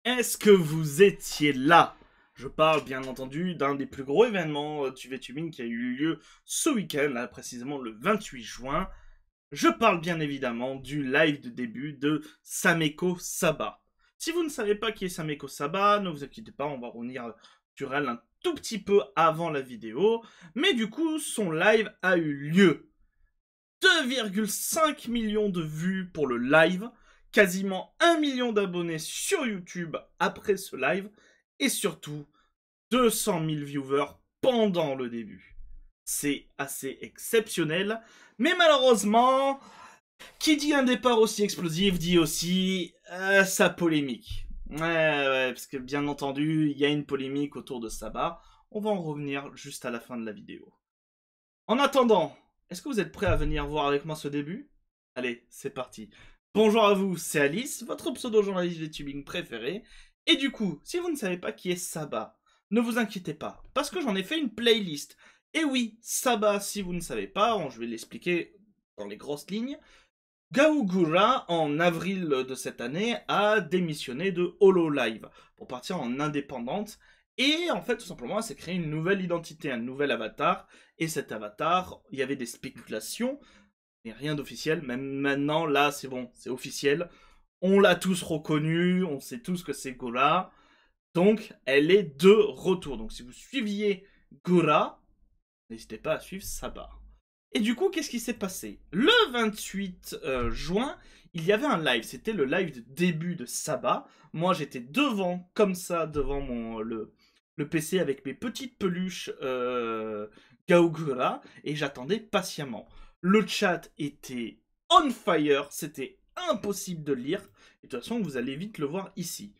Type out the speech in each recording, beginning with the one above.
Est-ce que vous étiez là? Je parle bien entendu d'un des plus gros événements du VTubing qui a eu lieu ce week-end, là précisément le 28 juin. Je parle bien évidemment du live de début de Sameko Saba. Si vous ne savez pas qui est Sameko Saba, ne vous inquiétez pas, on va revenir sur elle un tout petit peu avant la vidéo. Mais du coup, son live a eu lieu. 2,5 millions de vues pour le live, quasiment 1 million d'abonnés sur YouTube après ce live, et surtout 200 000 viewers pendant le début. C'est assez exceptionnel, mais malheureusement, qui dit un départ aussi explosif dit aussi sa polémique. Ouais, parce que bien entendu, il y a une polémique autour de Saba. On va en revenir juste à la fin de la vidéo. En attendant, est-ce que vous êtes prêts à venir voir avec moi ce début? Allez, c'est parti. Bonjour à vous, c'est Alice, votre pseudo-journaliste VTubing préféré. Et du coup, si vous ne savez pas qui est Saba, ne vous inquiétez pas, parce que j'en ai fait une playlist. Et oui, Saba, si vous ne savez pas, je vais l'expliquer dans les grosses lignes. Gaougura, en avril de cette année, a démissionné de Hololive pour partir en indépendante. Et en fait, tout simplement, elle s'est créée une nouvelle identité, un nouvel avatar. Et cet avatar, il y avait des spéculations, mais rien d'officiel. Même maintenant, là, c'est bon, c'est officiel. On l'a tous reconnu, on sait tous que c'est Gora. Donc, elle est de retour. Donc, si vous suiviez Gora, n'hésitez pas à suivre Saba. Et du coup, qu'est-ce qui s'est passé? Le 28 juin, il y avait un live. C'était le live de début de Saba. Moi, j'étais devant, comme ça, devant le PC avec mes petites peluches Gaogura. Et j'attendais patiemment. Le chat était on fire. C'était impossible de lire. Et de toute façon, vous allez vite le voir ici.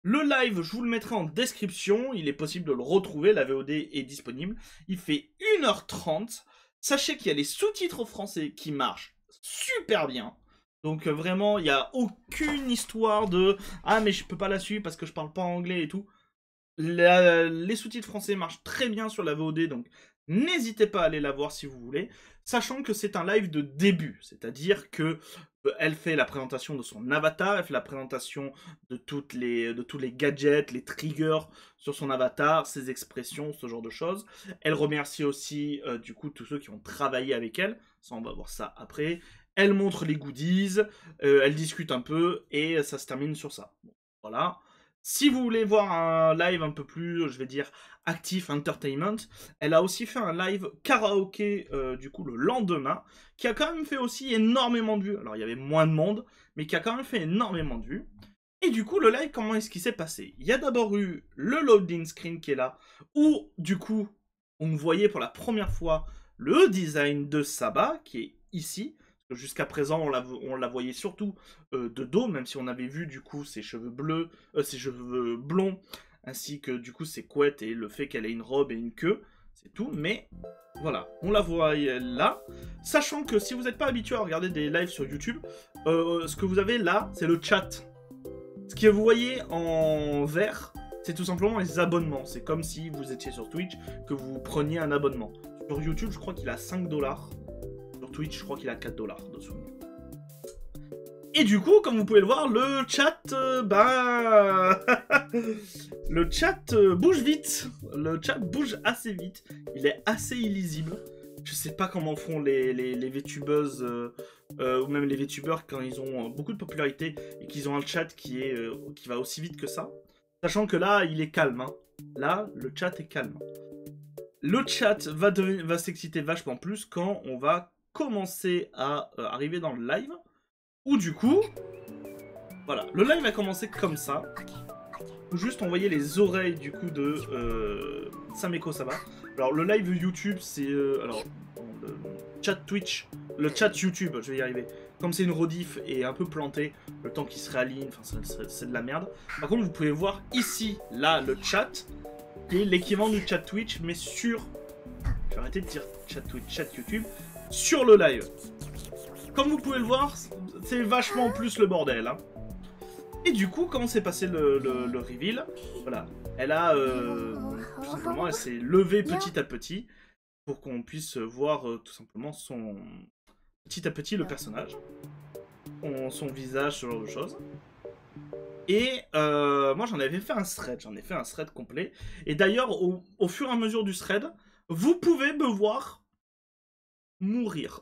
Le live, je vous le mettrai en description. Il est possible de le retrouver. La VOD est disponible. Il fait 1h30. Sachez qu'il y a les sous-titres français qui marchent super bien. Donc vraiment, il n'y a aucune histoire de « Ah, mais je peux pas la suivre parce que je parle pas anglais et tout ». Les sous-titres français marchent très bien sur la VOD, donc n'hésitez pas à aller la voir si vous voulez. Sachant que c'est un live de début, c'est-à-dire que elle fait la présentation de son avatar, elle fait la présentation de tous les gadgets, les triggers sur son avatar, ses expressions, ce genre de choses. Elle remercie aussi du coup tous ceux qui ont travaillé avec elle, ça on va voir ça après. Elle montre les goodies, elle discute un peu et ça se termine sur ça. Bon, voilà. Si vous voulez voir un live un peu plus, je vais dire, actif, entertainment, elle a aussi fait un live karaoké, du coup, le lendemain, qui a quand même fait aussi énormément de vues. Alors, il y avait moins de monde, mais qui a quand même fait énormément de vues. Et du coup, le live, comment est-ce qu'il s'est passé? Il y a d'abord eu le loading screen qui est là, où, du coup, on voyait pour la première fois le design de Saba, qui est ici. Jusqu'à présent, on la voyait surtout de dos, même si on avait vu du coup ses cheveux bleus, ses cheveux blonds, ainsi que du coup ses couettes et le fait qu'elle ait une robe et une queue, c'est tout. Mais voilà, on la voit là. Sachant que si vous n'êtes pas habitué à regarder des lives sur YouTube, ce que vous avez là, c'est le chat. Ce que vous voyez en vert, c'est tout simplement les abonnements. C'est comme si vous étiez sur Twitch, que vous preniez un abonnement. Sur YouTube, je crois qu'il a 5 $. Sur Twitch, je crois qu'il a 4 $ de souvenir. Et du coup, comme vous pouvez le voir, le chat, le chat bouge vite. Le chat bouge assez vite. Il est assez illisible. Je sais pas comment font les VTubeuses ou même les VTubeurs quand ils ont beaucoup de popularité et qu'ils ont un chat qui va aussi vite que ça. Sachant que là, il est calme. Hein. Là, le chat est calme. Le chat va s'exciter vachement plus quand on va commencer à arriver dans le live. Ou du coup, voilà, le live a commencé comme ça. Juste on voyait les oreilles du coup de Sameko Saba. Alors le live YouTube c'est alors le chat Twitch, le chat YouTube, je vais y arriver. Comme c'est une rediff et un peu planté, le temps qu'il se réaligne, enfin c'est de la merde. Par contre vous pouvez voir ici, là, le chat, qui est l'équivalent du chat Twitch, mais sur... Je vais arrêter de dire chat Twitch, chat YouTube, sur le live. Comme vous pouvez le voir, c'est vachement plus le bordel. Hein. Et du coup, comment s'est passé le reveal? Voilà, elle a tout simplement, elle s'est levée petit à petit pour qu'on puisse voir tout simplement petit à petit le personnage, son visage, ce genre de choses. Et moi, j'en avais fait un thread. J'en ai fait un thread complet. Et d'ailleurs, au fur et à mesure du thread, vous pouvez me voir mourir.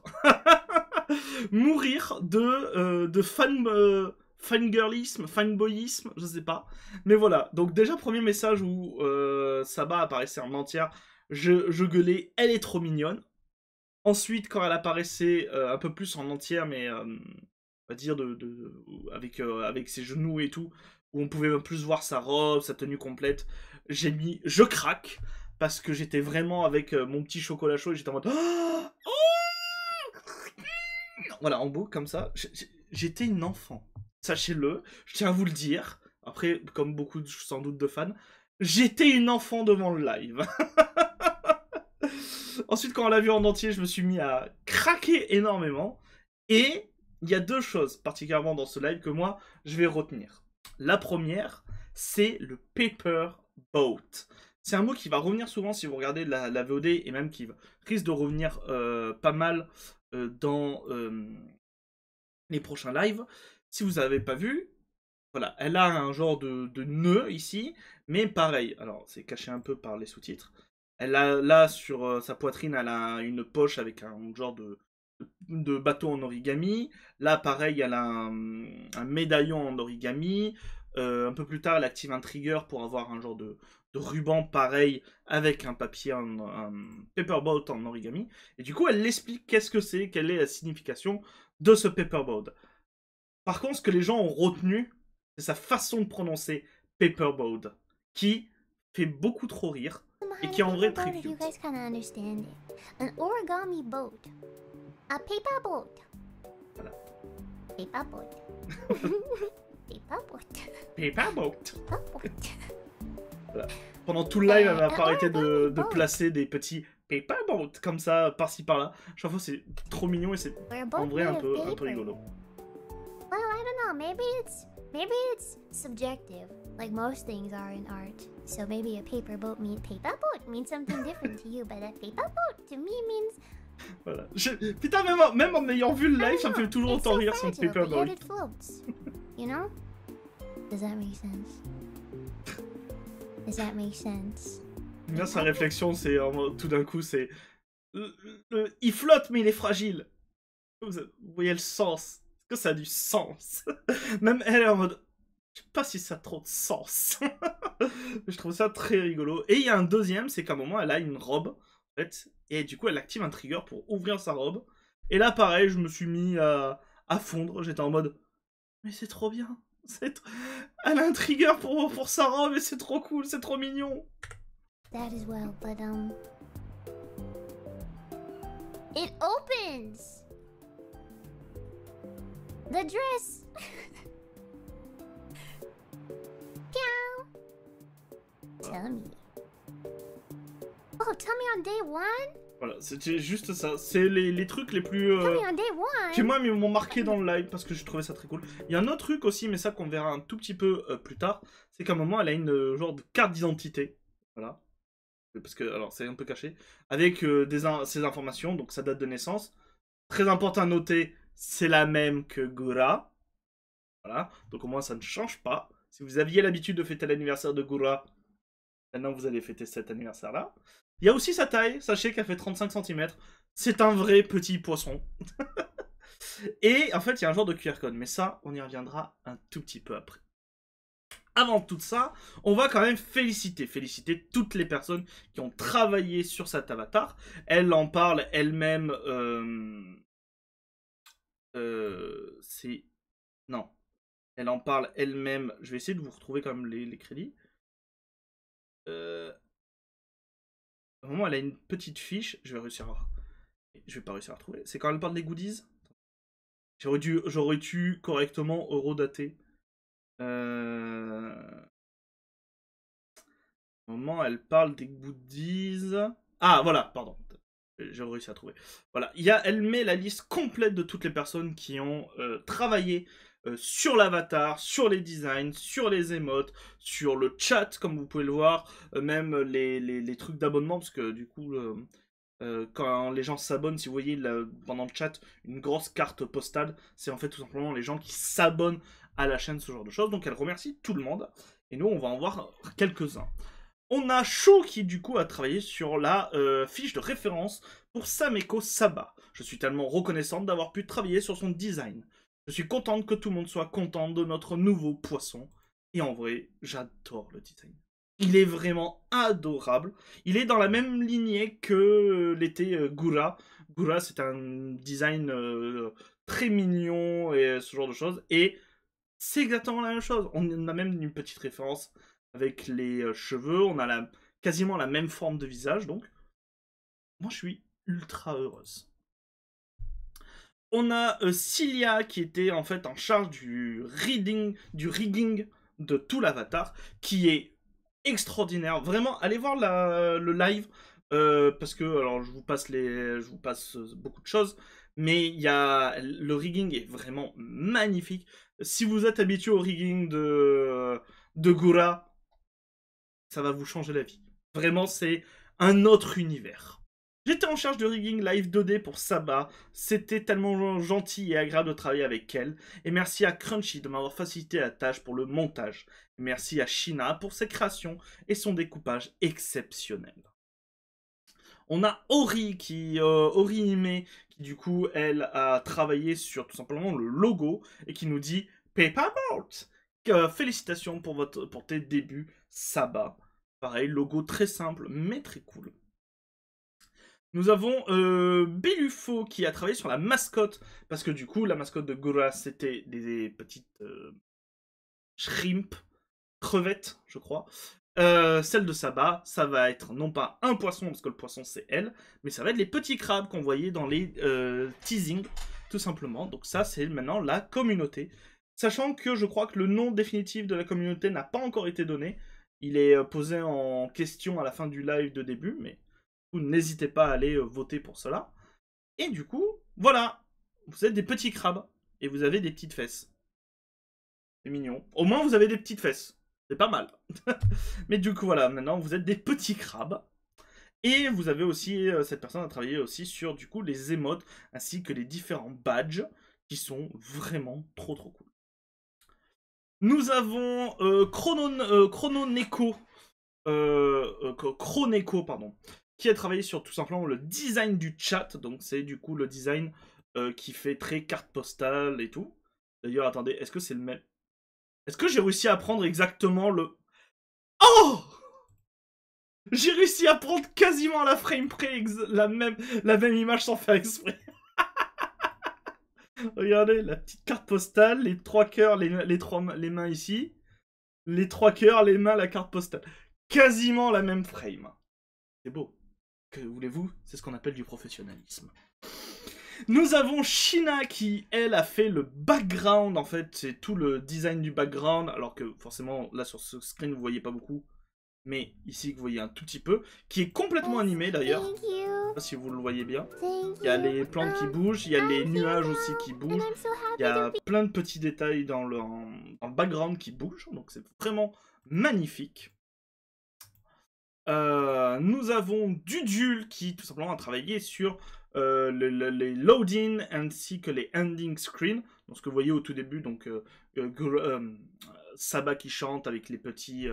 Mourir de fangirlisme, fanboyisme, je sais pas. Mais voilà, donc déjà, premier message où Saba apparaissait en entière, je gueulais, elle est trop mignonne. Ensuite, quand elle apparaissait un peu plus en entière, mais on va dire avec ses genoux et tout, où on pouvait plus voir sa robe, sa tenue complète, j'ai mis je craque, parce que j'étais vraiment avec mon petit chocolat chaud et j'étais en mode oh, voilà, en boucle comme ça. J'étais une enfant. Sachez-le, je tiens à vous le dire. Après, comme beaucoup sans doute de fans, j'étais une enfant devant le live. Ensuite, quand on l'a vu en entier, je me suis mis à craquer énormément. Et il y a deux choses particulièrement dans ce live que moi, je vais retenir. La première, c'est le paper boat. C'est un mot qui va revenir souvent si vous regardez la VOD et même qui risque de revenir pas mal dans les prochains lives. Si vous n'avez pas vu, voilà, elle a un genre de nœud ici, mais pareil, alors c'est caché un peu par les sous-titres. Elle a là sur sa poitrine, elle a une poche avec un genre de bateau en origami. Là, pareil, elle a un médaillon en origami. Un peu plus tard, elle active un trigger pour avoir un genre de ruban pareil avec un papier, un paperboard en origami. Et du coup, elle l'explique qu'est-ce que c'est, quelle est la signification de ce paperboard. Par contre, ce que les gens ont retenu, c'est sa façon de prononcer paperboard, qui fait beaucoup trop rire et qui est en vrai très cute. An origami boat. A paper boat. Voilà. Paper boat. Paper boat. Paperboat. Paper boat. Voilà. Pendant tout le live, elle n'a pas arrêté de placer des petits paperboat comme ça, par-ci par-là. Chaque fois, c'est trop mignon et c'est en vrai un peu rigolo. Well, I don't know. Maybe it's subjective, like most things are in art. So maybe a paper boat means something different to you, but a paper boat to me means. Voilà. Putain, même en ayant vu le live, ça me fait toujours autant rire son paperboat. It floats. You know? Does that make sense? Does that make sense? Bien sa réflexion, c'est tout d'un coup, c'est il flotte mais il est fragile. Vous voyez le sens. Est-ce que ça a du sens? Même elle est en mode, je sais pas si ça a trop de sens. Je trouve ça très rigolo. Et il y a un deuxième, c'est qu'à un moment, elle a une robe, en fait, et du coup, elle active un trigger pour ouvrir sa robe. Et là, pareil, je me suis mis à fondre. J'étais en mode, mais c'est trop bien. Elle a un trigger pour sa robe et c'est trop cool, c'est trop mignon. That as well, but it opens. The dress. Pew. Tell me. Oh, tell me on day one. Voilà, c'était juste ça. C'est les trucs les plus... Tell me on day one. qui moi m'ont marqué dans le live parce que j'ai trouvé ça très cool. Il y a un autre truc aussi, mais ça qu'on verra un tout petit peu plus tard, c'est qu'à un moment elle a une genre de carte d'identité. Voilà. Parce que, alors c'est un peu caché. Avec ces informations, donc sa date de naissance. Très important à noter, c'est la même que Gura. Voilà, donc au moins ça ne change pas. Si vous aviez l'habitude de fêter l'anniversaire de Gura, maintenant vous allez fêter cet anniversaire-là. Il y a aussi sa taille, sachez qu'elle fait 35 cm. C'est un vrai petit poisson. Et en fait, il y a un genre de QR code, mais ça, on y reviendra un tout petit peu après. Avant tout ça, on va quand même féliciter toutes les personnes qui ont travaillé sur cet avatar. Elle en parle elle-même. C'est... Non. Elle en parle elle-même. Je vais essayer de vous retrouver quand même les crédits. Au moment, elle a une petite fiche. Je vais pas réussir à retrouver. C'est quand elle parle des goodies. J'aurais dû correctement eurodater. Au moment, elle parle des goodies. Ah, voilà, pardon. J'ai réussi à trouver. Voilà, elle met la liste complète de toutes les personnes qui ont travaillé sur l'avatar, sur les designs, sur les emotes, sur le chat, comme vous pouvez le voir, même les trucs d'abonnement, parce que du coup, quand les gens s'abonnent, si vous voyez pendant le chat une grosse carte postale, c'est en fait tout simplement les gens qui s'abonnent à la chaîne, ce genre de choses. Donc elle remercie tout le monde. Et nous, on va en voir quelques-uns. On a Shu qui, du coup, a travaillé sur la fiche de référence pour Sameko Saba. Je suis tellement reconnaissante d'avoir pu travailler sur son design. Je suis contente que tout le monde soit content de notre nouveau poisson. Et en vrai, j'adore le design. Il est vraiment adorable. Il est dans la même lignée que l'était Gura. Gura, c'est un design très mignon et ce genre de choses. Et c'est exactement la même chose. On a même une petite référence avec les cheveux. On a quasiment la même forme de visage. Donc, moi, je suis ultra heureuse. On a Cilia qui était en fait en charge du rigging de tout l'avatar, qui est extraordinaire. Vraiment, allez voir le live parce que alors je vous passe beaucoup de choses, mais le rigging est vraiment magnifique. Si vous êtes habitué au rigging de Gura, ça va vous changer la vie. Vraiment, c'est un autre univers. J'étais en charge de rigging live 2D pour Saba. C'était tellement gentil et agréable de travailler avec elle. Et merci à Crunchy de m'avoir facilité la tâche pour le montage. Et merci à Shina pour ses créations et son découpage exceptionnel. On a Ori Ime, qui du coup, elle a travaillé sur tout simplement le logo et qui nous dit Paperboat. Félicitations pour tes débuts, Saba. Pareil, logo très simple mais très cool. Nous avons Belufo qui a travaillé sur la mascotte, parce que du coup, la mascotte de Gura, c'était des petites shrimp, crevettes, je crois. Celle de Saba, ça va être non pas un poisson, parce que le poisson c'est elle, mais ça va être les petits crabes qu'on voyait dans les teasings, tout simplement. Donc ça, c'est maintenant la communauté. Sachant que je crois que le nom définitif de la communauté n'a pas encore été donné. Il est posé en question à la fin du live de début, mais n'hésitez pas à aller voter pour cela. Et du coup, voilà, vous êtes des petits crabes et vous avez des petites fesses. C'est mignon. Au moins, vous avez des petites fesses. C'est pas mal. Mais du coup, voilà, maintenant, vous êtes des petits crabes. Et vous avez aussi, cette personne a travaillé aussi sur, du coup, les émotes, ainsi que les différents badges, qui sont vraiment trop trop cool. Nous avons Chrononeko, pardon, qui a travaillé sur tout simplement le design du chat. Donc c'est du coup le design qui fait très carte postale et tout. D'ailleurs, attendez, est-ce que c'est le même? Est-ce que j'ai réussi à prendre exactement le... Oh! J'ai réussi à prendre quasiment à la frame près la même image sans faire exprès. Regardez, la petite carte postale, les 3 cœurs, les mains ici. Les 3 cœurs, les mains, la carte postale. Quasiment la même frame. C'est beau. Que voulez-vous? C'est ce qu'on appelle du professionnalisme. Nous avons Shina qui, elle, a fait le background. En fait, c'est tout le design du background. Alors que, forcément, là, sur ce screen, vous voyez pas beaucoup. Mais ici, vous voyez un tout petit peu. Qui est complètement animé, d'ailleurs. Je sais pas si vous le voyez bien. Il y a les plantes qui bougent. Il y a les nuages aussi qui bougent. Il y a plein de petits détails dans le background qui bougent. Donc, c'est vraiment magnifique. Nous avons Dudule qui tout simplement a travaillé sur les loading ainsi que les ending screen. Donc ce que vous voyez au tout début, donc Saba qui chante avec les petits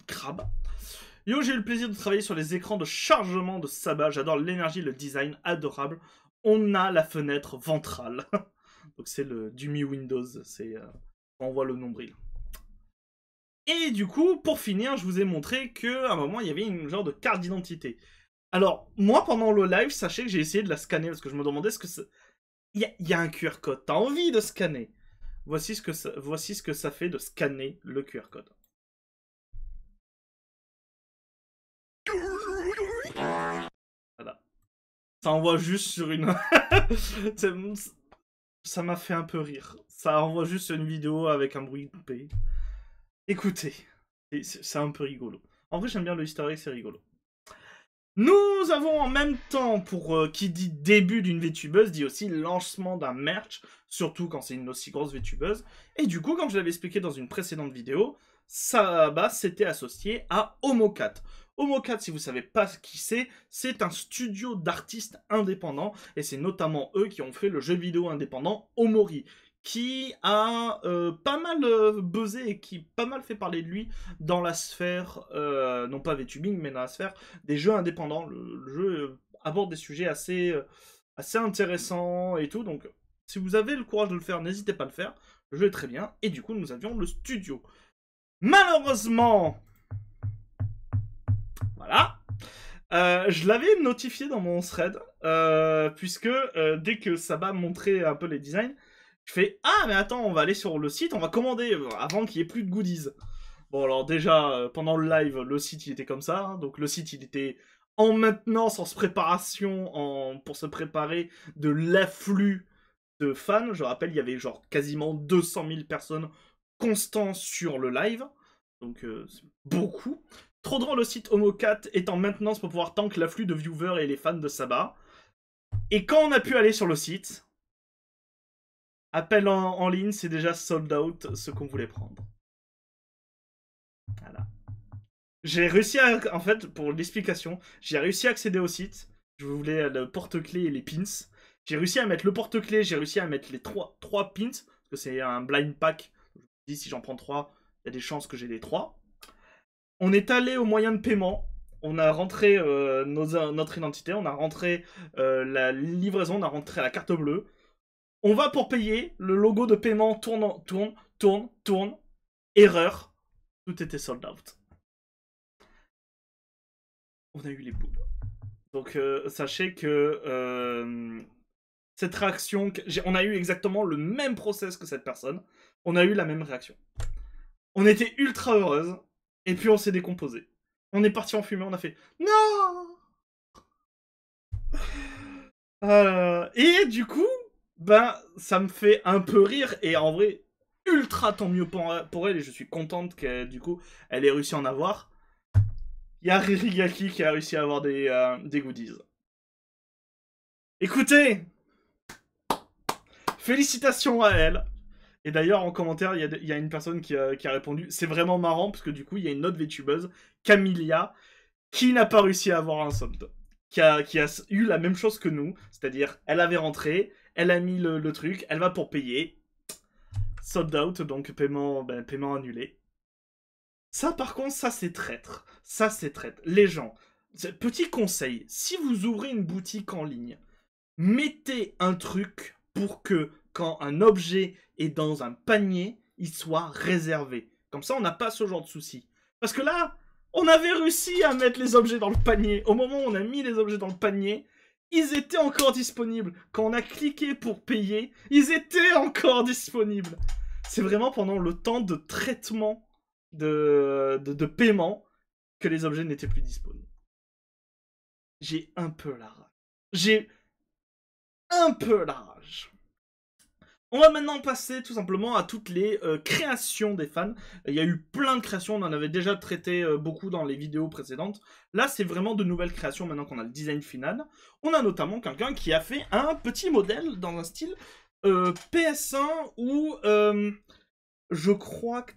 crabes. Yo, j'ai eu le plaisir de travailler sur les écrans de chargement de Saba. J'adore l'énergie, le design adorable. On a la fenêtre ventrale. Donc c'est du Mi Windows, c'est on voit le nombril. Et du coup, pour finir, je vous ai montré qu'à un moment, il y avait une genre de carte d'identité. Alors, moi, pendant le live, sachez que j'ai essayé de la scanner, parce que je me demandais ce que c'est... Il y a un QR code, t'as envie de scanner. Voici ce que ça fait de scanner le QR code. Voilà. Ça envoie juste sur une... Ça m'a fait un peu rire. Ça envoie juste une vidéo avec un bruit coupé. Écoutez, c'est un peu rigolo. En vrai, j'aime bien le easter egg, c'est rigolo. Nous avons en même temps, pour qui dit début d'une VTubeuse, dit aussi lancement d'un merch, surtout quand c'est une aussi grosse VTubeuse. Et du coup, comme je l'avais expliqué dans une précédente vidéo, Saba s'était associé à Homocat. Homocat, si vous savez pas qui c'est un studio d'artistes indépendants, et c'est notamment eux qui ont fait le jeu vidéo indépendant Omori, qui a pas mal buzzé et qui pas mal fait parler de lui dans la sphère, non pas VTubing, mais dans la sphère des jeux indépendants. Le jeu aborde des sujets assez intéressants et tout, donc si vous avez le courage de le faire, n'hésitez pas à le faire. Le jeu est très bien, et du coup nous avions le studio. Malheureusement, voilà, je l'avais notifié dans mon thread, puisque dès que Saba montrait un peu les designs, je fais « Ah, mais attends, on va aller sur le site, on va commander avant qu'il n'y ait plus de goodies. » Bon, alors déjà, pendant le live, le site, il était comme ça. Hein, donc le site, il était en maintenance, en préparation, pour se préparer de l'afflux de fans. Je rappelle, il y avait genre quasiment 200 000 personnes constantes sur le live. Donc, c'est beaucoup. Trop drôle, le site Homocat est en maintenance pour pouvoir tank l'afflux de viewers et les fans de Saba. Et quand on a pu aller sur le site... Appel en ligne, c'est déjà sold out ce qu'on voulait prendre. Voilà. J'ai réussi à... En fait, pour l'explication, j'ai réussi à accéder au site. Je voulais le porte-clés et les pins. J'ai réussi à mettre le porte-clés, j'ai réussi à mettre les trois pins. Parce que c'est un blind pack. Je vous dis, si j'en prends 3, il y a des chances que j'ai les 3. On est allé au moyen de paiement. On a rentré notre identité, on a rentré la livraison, on a rentré la carte bleue. On va pour payer, le logo de paiement tourne, erreur, tout était sold out. On a eu les boules. Donc sachez que cette réaction, on a eu exactement le même process que cette personne, on a eu la même réaction. On était ultra heureuse, et puis on s'est décomposé. On est parti en fumée, on a fait « Non !» Et du coup, ben, ça me fait un peu rire, et en vrai, ultra tant mieux pour elle, et je suis contente qu'elle, du coup, elle ait réussi à en avoir. Il y a Ririgaki qui a réussi à avoir des goodies. Écoutez, félicitations à elle. Et d'ailleurs, en commentaire, il y a une personne qui a répondu. C'est vraiment marrant, parce que du coup, il y a une autre VTubeuse, Camilia, qui n'a pas réussi à avoir un solde. Qui a eu la même chose que nous, c'est-à-dire, elle avait rentré, elle a mis le truc, elle va pour payer. Sold out, donc paiement annulé. Ça, par contre, ça c'est traître. Ça c'est traître. Les gens, petit conseil, si vous ouvrez une boutique en ligne, mettez un truc pour que quand un objet est dans un panier, il soit réservé. Comme ça, on n'a pas ce genre de souci. Parce que là, on avait réussi à mettre les objets dans le panier. Au moment où on a mis les objets dans le panier, ils étaient encore disponibles. Quand on a cliqué pour payer, ils étaient encore disponibles. C'est vraiment pendant le temps de traitement de paiement que les objets n'étaient plus disponibles. J'ai un peu la rage. J'ai un peu la rage. On va maintenant passer tout simplement à toutes les créations des fans. Il y a eu plein de créations, on en avait déjà traité beaucoup dans les vidéos précédentes. Là, c'est vraiment de nouvelles créations maintenant qu'on a le design final. On a notamment quelqu'un qui a fait un petit modèle dans un style PS1 où je crois que...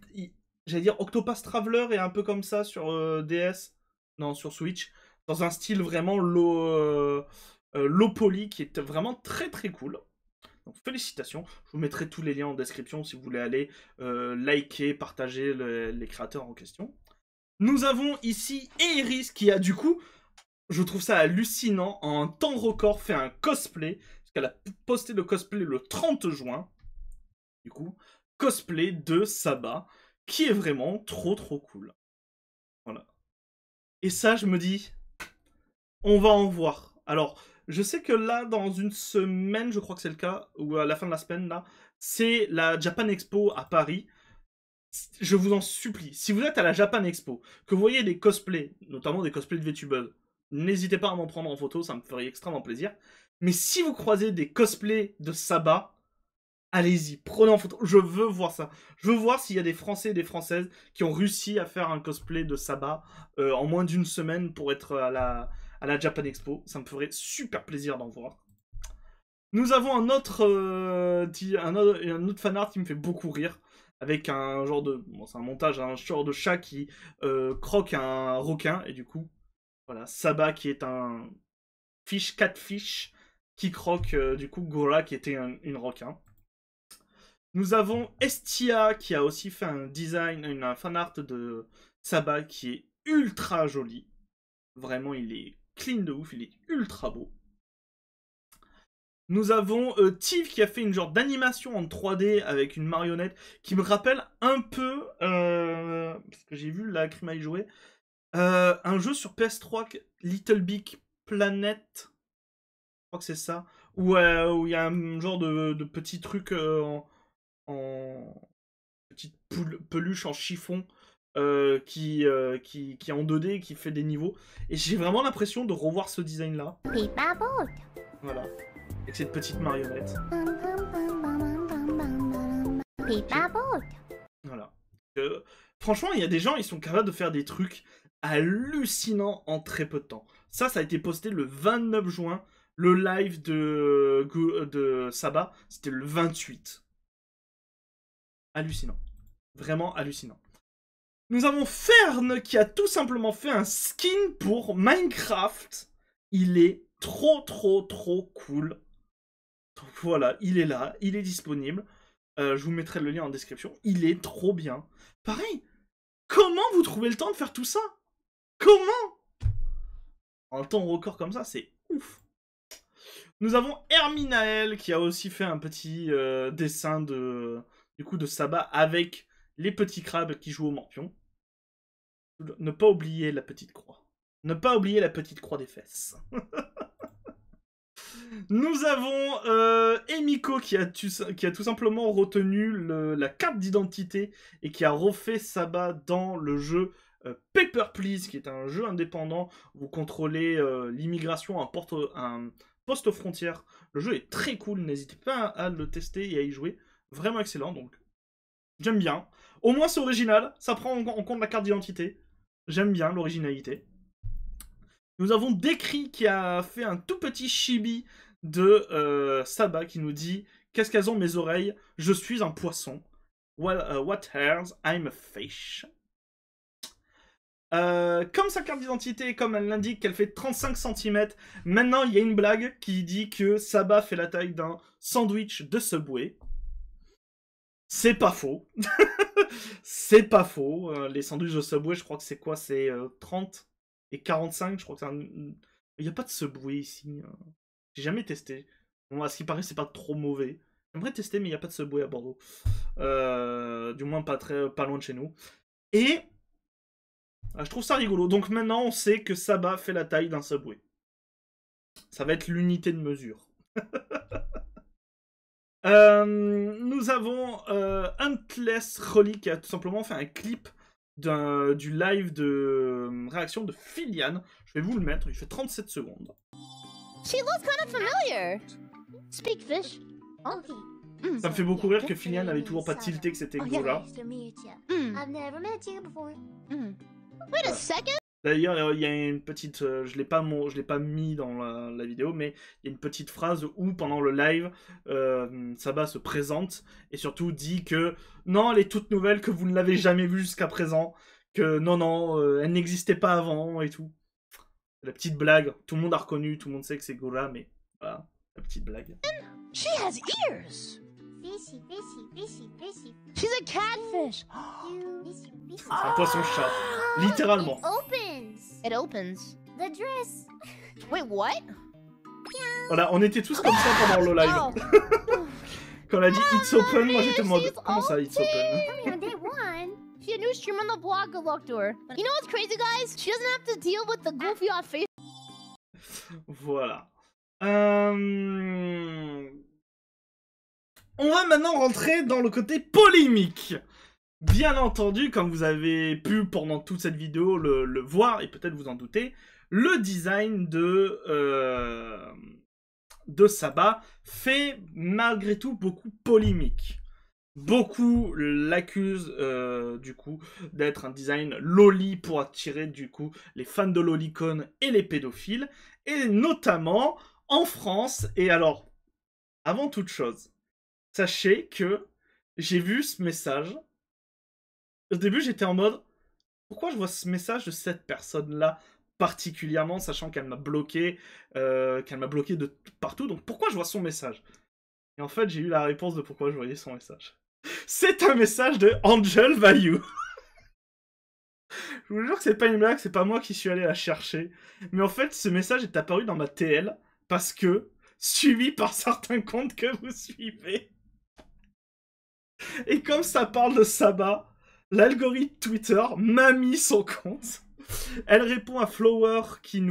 J'allais dire Octopath Traveler est un peu comme ça sur DS. Non, sur Switch. Dans un style vraiment low poly qui est vraiment très très cool. Donc félicitations, je vous mettrai tous les liens en description si vous voulez aller liker, partager les créateurs en question. Nous avons ici Eiris qui a du coup, je trouve ça hallucinant, en un temps record fait un cosplay, parce qu'elle a posté le cosplay le 30 juin, du coup, cosplay de Saba, qui est vraiment trop trop cool. Voilà. Et ça, je me dis, on va en voir. Alors... Je sais que là, dans une semaine, je crois que c'est le cas, ou à la fin de la semaine, là, c'est la Japan Expo à Paris. Je vous en supplie, si vous êtes à la Japan Expo, que vous voyez des cosplays, notamment des cosplays de VTubers, n'hésitez pas à m'en prendre en photo, ça me ferait extrêmement plaisir. Mais si vous croisez des cosplays de Saba, allez-y, prenez en photo. Je veux voir ça. Je veux voir s'il y a des Français et des Françaises qui ont réussi à faire un cosplay de Saba en moins d'une semaine pour être à à la Japan Expo. Ça me ferait super plaisir d'en voir. Nous avons un autre fanart qui me fait beaucoup rire. Avec un genre de... Bon, c'est un montage, un genre de chat qui croque un requin. Et du coup, voilà, Saba qui est un catfish qui croque du coup Gora qui était une requin. Nous avons Estia qui a aussi fait un design, un fanart de Saba qui est ultra joli. Vraiment, il est clean de ouf, il est ultra beau. Nous avons Tiv qui a fait une genre d'animation en 3D avec une marionnette qui me rappelle un peu, parce que j'ai vu la Crima y jouer, un jeu sur PS3, Little Big Planet, je crois que c'est ça, où il y a un genre de petit truc en petite peluche en chiffon qui est en 2D et qui fait des niveaux. Et j'ai vraiment l'impression de revoir ce design-là. Voilà. Avec cette petite marionnette. Voilà. Franchement, il y a des gens, ils sont capables de faire des trucs hallucinants en très peu de temps. Ça a été posté le 29 juin. Le live de Saba, c'était le 28. Hallucinant. Vraiment hallucinant. Nous avons Fern qui a tout simplement fait un skin pour Minecraft. Il est trop cool. Donc voilà, il est là, il est disponible. Je vous mettrai le lien en description. Il est trop bien. Pareil, comment vous trouvez le temps de faire tout ça? Comment? En temps record comme ça, c'est ouf. Nous avons Herminael qui a aussi fait un petit dessin de Saba avec les petits crabes qui jouent au morpion. Ne pas oublier la petite croix. Ne pas oublier la petite croix des fesses. Nous avons Emiko qui a tout simplement retenu la carte d'identité et qui a refait Saba dans le jeu Paper Please, qui est un jeu indépendant. Vous contrôlez l'immigration à un poste aux frontières. Le jeu est très cool, n'hésitez pas à le tester et à y jouer. Vraiment excellent, donc j'aime bien. Au moins c'est original, ça prend en compte la carte d'identité. J'aime bien l'originalité. Nous avons Dekri qui a fait un tout petit chibi de Saba qui nous dit « Qu'est-ce qu'elles ont mes oreilles? Je suis un poisson. What hairs? I'm a fish. » Comme sa carte d'identité, comme elle l'indique qu'elle fait 35 cm, maintenant il y a une blague qui dit que Saba fait la taille d'un sandwich de Subway. C'est pas faux. C'est pas faux. Les sandwichs de Subway, je crois que c'est quoi? C'est 30 et 45, je crois que c'est un... Il n'y a pas de Subway ici. J'ai jamais testé. Bon, à ce qui paraît, c'est pas trop mauvais. J'aimerais tester, mais il n'y a pas de Subway à Bordeaux. Du moins, pas loin de chez nous. Et... je trouve ça rigolo. Donc maintenant, on sait que Saba fait la taille d'un Subway. Ça va être l'unité de mesure. Nous avons Huntless Rolly qui a tout simplement fait un clip du live de réaction de Filian. Je vais vous le mettre, il fait 37 secondes. She looks kind of familiar. Speak fish. Okay. Ça me fait beaucoup rire que Filian n'avait toujours pas tilté que c'était Gora. I've never met you before. Wait a second. D'ailleurs, il y a une petite... je l'ai pas mis dans la vidéo, mais il y a une petite phrase où, pendant le live, Saba se présente et surtout dit que non, elle est toute nouvelle, que vous ne l'avez jamais vue jusqu'à présent, que non, elle n'existait pas avant et tout. La petite blague, tout le monde a reconnu, tout le monde sait que c'est Gora, mais voilà, la petite blague. She has ears. Fishy, fishy, fishy, fishy. She's a catfish. Fishy, fishy. C'est un poisson-chat, littéralement. It opens. It opens. The dress. Wait, what? Voilà, on était tous comme ça pendant le live. Oh. Quand elle a dit It's open, moi j'étais en mode comment ça It's open? I mean, on day one. She a new streamer on the blog. Good luck to her. You know what's crazy, guys? She doesn't have to deal with the goofy on face. Voilà. On va maintenant rentrer dans le côté polémique. Bien entendu, comme vous avez pu pendant toute cette vidéo le voir, et peut-être vous en doutez, le design de Saba fait malgré tout beaucoup polémique. Beaucoup l'accusent du coup d'être un design loli pour attirer du coup les fans de Lolicon et les pédophiles, et notamment en France. Et alors, avant toute chose, sachez que j'ai vu ce message. Au début, j'étais en mode, pourquoi je vois ce message de cette personne-là particulièrement, sachant qu'elle m'a bloqué de partout, donc pourquoi je vois son message? Et en fait, j'ai eu la réponse de pourquoi je voyais son message. C'est un message de Angel Value. Je vous jure que c'est pas une blague, c'est pas moi qui suis allé la chercher. Mais en fait, ce message est apparu dans ma TL parce que, suivi par certains comptes que vous suivez. Et comme ça parle de Saba, l'algorithme Twitter m'a mis son compte. Elle répond à Flower qui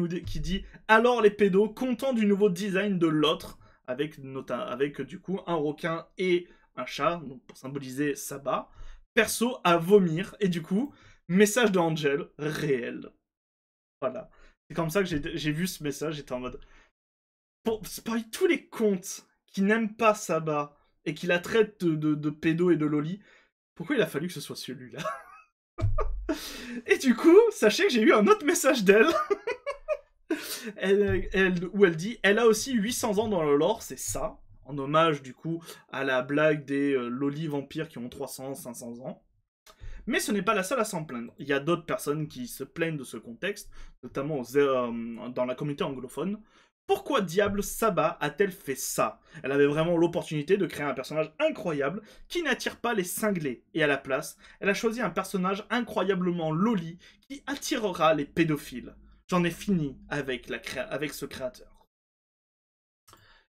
dit « Alors les pédos, contents du nouveau design de l'autre ?» avec du coup un requin et un chat, donc pour symboliser Saba. Perso à vomir, et du coup, message de Angel, réel. Voilà. C'est comme ça que j'ai vu ce message, j'étais en mode... Parmi tous les comptes qui n'aiment pas Saba et qui la traitent de pédo et de loli, pourquoi il a fallu que ce soit celui-là? Et du coup, sachez que j'ai eu un autre message d'elle. Où elle dit « Elle a aussi 800 ans dans le lore, c'est ça », en hommage du coup à la blague des lolis vampires qui ont 300, 500 ans. Mais ce n'est pas la seule à s'en plaindre. Il y a d'autres personnes qui se plaignent de ce contexte, notamment dans la communauté anglophone. Pourquoi diable Saba a-t-elle fait ça? Elle avait vraiment l'opportunité de créer un personnage incroyable qui n'attire pas les cinglés. Et à la place, elle a choisi un personnage incroyablement loli qui attirera les pédophiles. J'en ai fini avec ce créateur.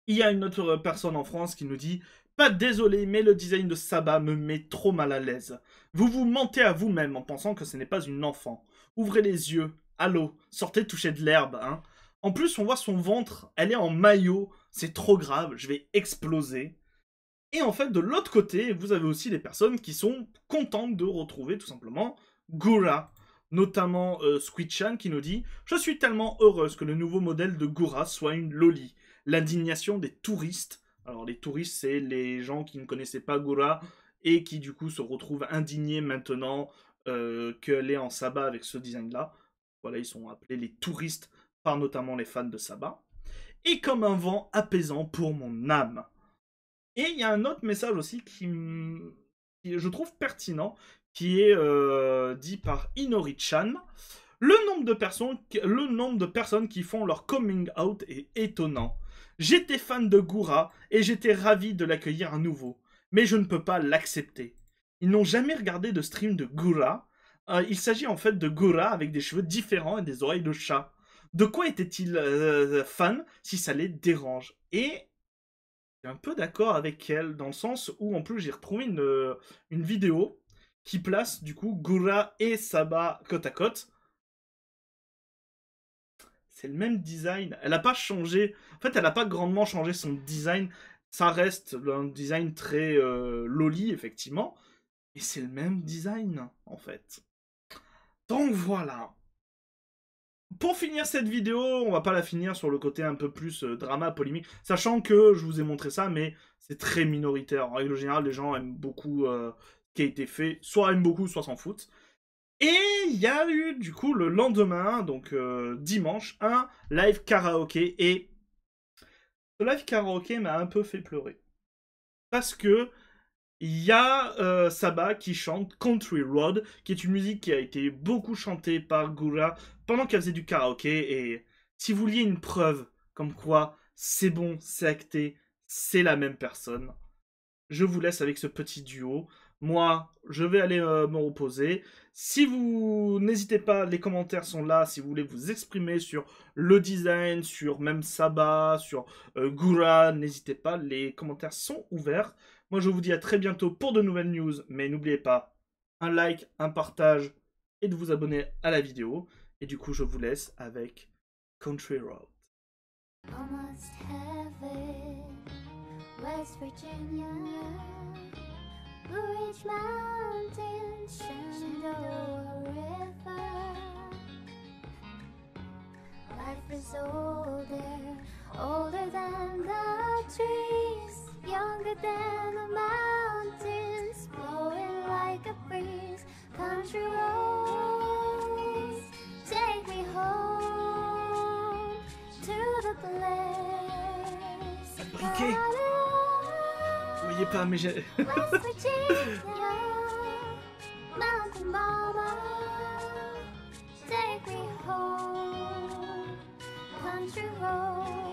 Il y a une autre personne en France qui nous dit « Pas désolé, mais le design de Saba me met trop mal à l'aise. Vous vous mentez à vous-même en pensant que ce n'est pas une enfant. Ouvrez les yeux. Allô, sortez toucher de l'herbe, hein. En plus, on voit son ventre, elle est en maillot. C'est trop grave, je vais exploser. » Et en fait, de l'autre côté, vous avez aussi des personnes qui sont contentes de retrouver tout simplement Gura. Notamment Squidchan qui nous dit « Je suis tellement heureuse que le nouveau modèle de Gura soit une loli. L'indignation des touristes. » Alors les touristes, c'est les gens qui ne connaissaient pas Gura et qui du coup se retrouvent indignés maintenant qu'elle est en Saba avec ce design-là. Voilà, ils sont appelés les touristes par notamment les fans de Saba. Et comme un vent apaisant pour mon âme. Et il y a un autre message aussi qui je trouve pertinent, qui est dit par Inori-chan. Le nombre de personnes qui font leur coming out est étonnant. J'étais fan de Gura et j'étais ravi de l'accueillir à nouveau. Mais je ne peux pas l'accepter. Ils n'ont jamais regardé de stream de Gura. Il s'agit en fait de Gura avec des cheveux différents et des oreilles de chat. De quoi était-il fan si ça les dérange? Et je suis un peu d'accord avec elle, dans le sens où en plus j'ai retrouvé une vidéo qui place du coup Gura et Saba côte à côte. C'est le même design. Elle n'a pas changé. En fait, elle n'a pas grandement changé son design. Ça reste un design très loli, effectivement. Et c'est le même design, en fait. Donc voilà. Pour finir cette vidéo, on va pas la finir sur le côté un peu plus drama, polémique. Sachant que je vous ai montré ça, mais c'est très minoritaire. En règle générale, les gens aiment beaucoup ce qui a été fait. Soit aiment beaucoup, soit s'en foutent. Et il y a eu, du coup, le lendemain, donc dimanche, un live karaoké. Et ce live karaoké m'a un peu fait pleurer. Parce que il y a Saba qui chante Country Road, qui est une musique qui a été beaucoup chantée par Gura pendant qu'elle faisait du karaoké. Et si vous vouliez une preuve comme quoi c'est bon, c'est acté, c'est la même personne, je vous laisse avec ce petit duo. Moi, je vais aller me reposer. Si vous n'hésitez pas, les commentaires sont là. Si vous voulez vous exprimer sur le design, sur même Saba, sur Gura, n'hésitez pas. Les commentaires sont ouverts. Moi, je vous dis à très bientôt pour de nouvelles news. Mais n'oubliez pas, un like, un partage et de vous abonner à la vidéo. Et du coup, je vous laisse avec Country Road. Almost heaven, West Virginia, Blue Ridge Mountains, Shenandoah River. Life is older than the trees, younger than the mountains. Ok. Vous voyez pas, mais j'ai... West Virginia, Mountain Mama, take me home, country road.